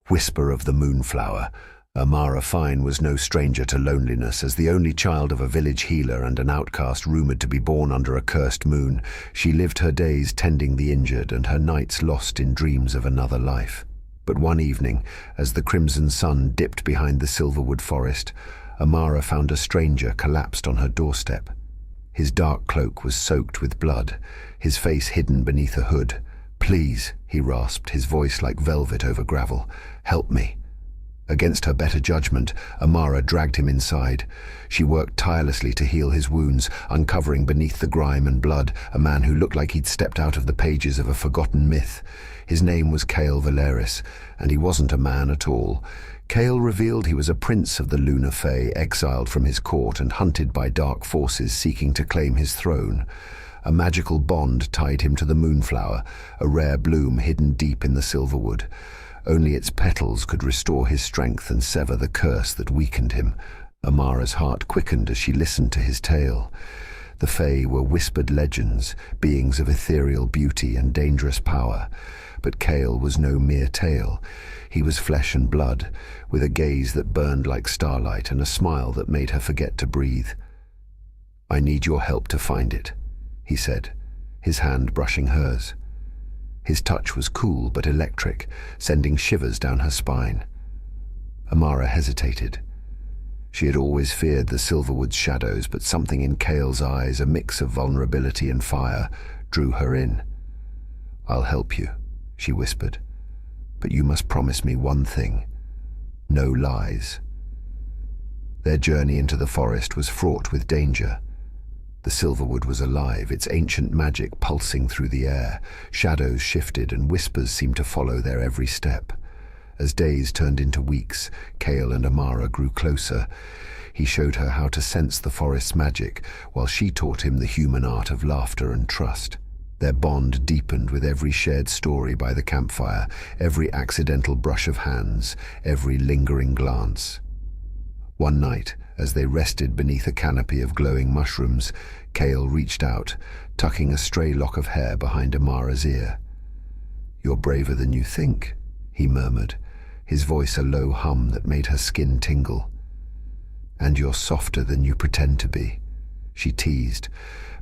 Whisper of the Moonflower. Amara Feyne was no stranger to loneliness. As the only child of a village healer and an outcast rumored to be born under a cursed moon, she lived her days tending the injured and her nights lost in dreams of another life. But one evening, as the crimson sun dipped behind the Silverwood Forest, Amara found a stranger collapsed on her doorstep. His dark cloak was soaked with blood, his face hidden beneath a hood. "Please," he rasped, his voice like velvet over gravel. "Help me." Against her better judgment, Amara dragged him inside. She worked tirelessly to heal his wounds, uncovering beneath the grime and blood a man who looked like he'd stepped out of the pages of a forgotten myth. His name was Kael Valeris, and he wasn't a man at all. Kael revealed he was a prince of the Lunar Fae, exiled from his court and hunted by dark forces seeking to claim his throne. A magical bond tied him to the Moonflower, a rare bloom hidden deep in the Silverwood. Only its petals could restore his strength and sever the curse that weakened him. Amara's heart quickened as she listened to his tale. The Fae were whispered legends, beings of ethereal beauty and dangerous power. But Kael was no mere tale. He was flesh and blood, with a gaze that burned like starlight and a smile that made her forget to breathe. "I need your help to find it," he said, his hand brushing hers. His touch was cool but electric, sending shivers down her spine. Amara hesitated. She had always feared the Silverwood's shadows, but something in Kael's eyes, a mix of vulnerability and fire, drew her in. "I'll help you," she whispered, "but you must promise me one thing. No lies." Their journey into the forest was fraught with danger. The Silverwood was alive, its ancient magic pulsing through the air. Shadows shifted and whispers seemed to follow their every step. As days turned into weeks, Kael and Amara grew closer. He showed her how to sense the forest's magic, while she taught him the human art of laughter and trust. Their bond deepened with every shared story by the campfire, every accidental brush of hands, every lingering glance. One night, as they rested beneath a canopy of glowing mushrooms, Kael reached out, tucking a stray lock of hair behind Amara's ear. "You're braver than you think," he murmured, his voice a low hum that made her skin tingle. "And you're softer than you pretend to be," she teased,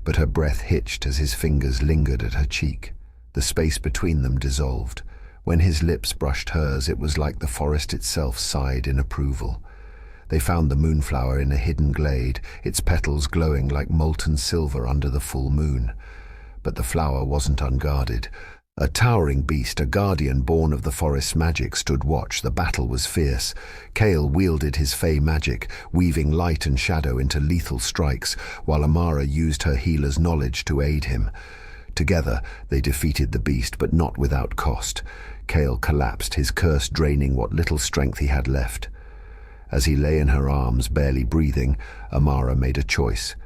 but her breath hitched as his fingers lingered at her cheek. The space between them dissolved. When his lips brushed hers, it was like the forest itself sighed in approval. They found the Moonflower in a hidden glade, its petals glowing like molten silver under the full moon. But the flower wasn't unguarded. A towering beast, a guardian born of the forest's magic, stood watch. The battle was fierce. Kael wielded his Fae magic, weaving light and shadow into lethal strikes, while Amara used her healer's knowledge to aid him. Together, they defeated the beast, but not without cost. Kael collapsed, his curse draining what little strength he had left. As he lay in her arms, barely breathing, Amara made a choice.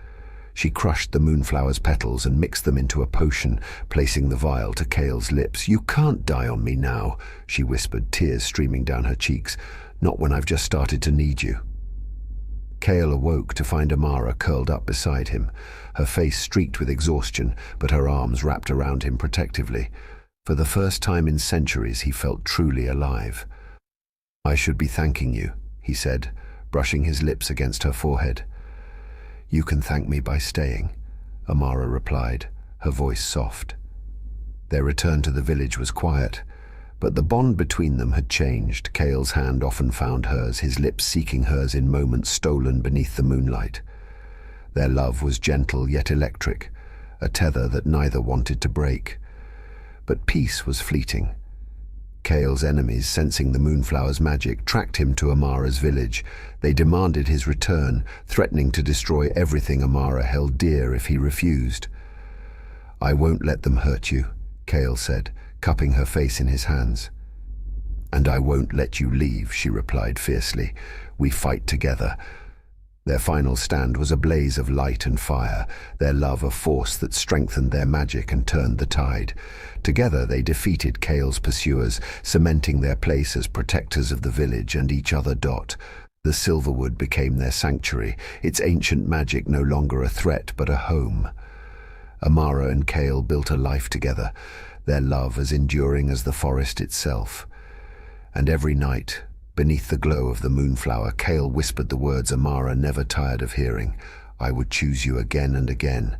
She crushed the Moonflower's petals and mixed them into a potion, placing the vial to Kael's lips. "You can't die on me now," she whispered, tears streaming down her cheeks. "Not when I've just started to need you." Kael awoke to find Amara curled up beside him, her face streaked with exhaustion, but her arms wrapped around him protectively. For the first time in centuries, he felt truly alive. "I should be thanking you," he said, brushing his lips against her forehead. "You can thank me by staying," Amara replied, her voice soft. Their return to the village was quiet, but the bond between them had changed. Kael's hand often found hers, his lips seeking hers in moments stolen beneath the moonlight. Their love was gentle yet electric, a tether that neither wanted to break. But peace was fleeting. Kael's enemies, sensing the Moonflower's magic, tracked him to Amara's village. They demanded his return, threatening to destroy everything Amara held dear if he refused. "I won't let them hurt you," Kael said, cupping her face in his hands. "And I won't let you leave," she replied fiercely. "We fight together." Their final stand was a blaze of light and fire, their love a force that strengthened their magic and turned the tide. Together they defeated Kael's pursuers, cementing their place as protectors of the village and each other. The Silverwood became their sanctuary, its ancient magic no longer a threat but a home. Amara and Kael built a life together, their love as enduring as the forest itself. And every night, beneath the glow of the moonflower, Kael whispered the words Amara never tired of hearing. I would choose you again and again,